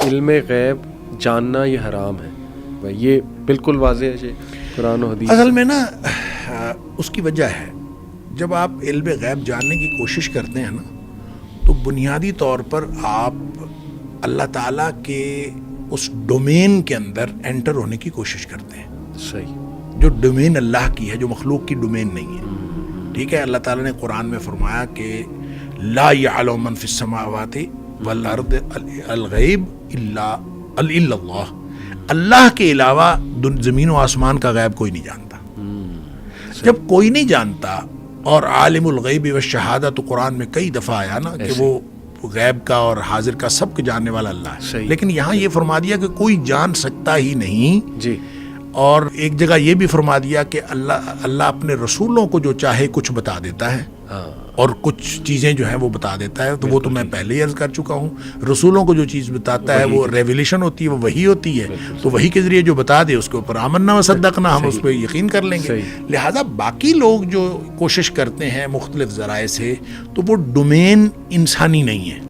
علم غیب جاننا یہ حرام ہے، یہ بالکل واضح ہے جی قرآن و حدیث؟ اصل میں نا اس کی وجہ ہے، جب آپ علم غیب جاننے کی کوشش کرتے ہیں نا تو بنیادی طور پر آپ اللہ تعالیٰ کے اس ڈومین کے اندر انٹر ہونے کی کوشش کرتے ہیں، صحیح، جو ڈومین اللہ کی ہے، جو مخلوق کی ڈومین نہیں ہے، ٹھیک ہے۔ اللہ تعالیٰ نے قرآن میں فرمایا کہ لا یعلم من فی السماوات والارض الغیب الا اللہ، اللہ کے علاوہ زمین و آسمان کا غیب کوئی نہیں جانتا۔ جب کوئی نہیں جانتا اور عالم الغیب والشہادہ، تو قرآن میں کئی دفعہ آیا نا کہ وہ غیب کا اور حاضر کا سب کے جاننے والا اللہ ہے، لیکن یہاں یہ فرما دیا کہ کوئی جان سکتا ہی نہیں جی، اور ایک جگہ یہ بھی فرما دیا کہ اللہ اپنے رسولوں کو جو چاہے کچھ بتا دیتا ہے اور کچھ چیزیں جو ہیں وہ بتا دیتا ہے، تو وہ تو میں پہلے ہی عرض کر چکا ہوں، رسولوں کو جو چیز بتاتا ہے وہ ریویلیشن ہوتی ہے، وہ وحی ہوتی ہے، تو وحی کے ذریعے جو بتا دے اس کے اوپر آمنا و صدقنا، ہم اس پہ یقین کر لیں گے۔ لہٰذا باقی لوگ جو کوشش کرتے ہیں مختلف ذرائع سے، تو وہ ڈومین انسانی نہیں ہے۔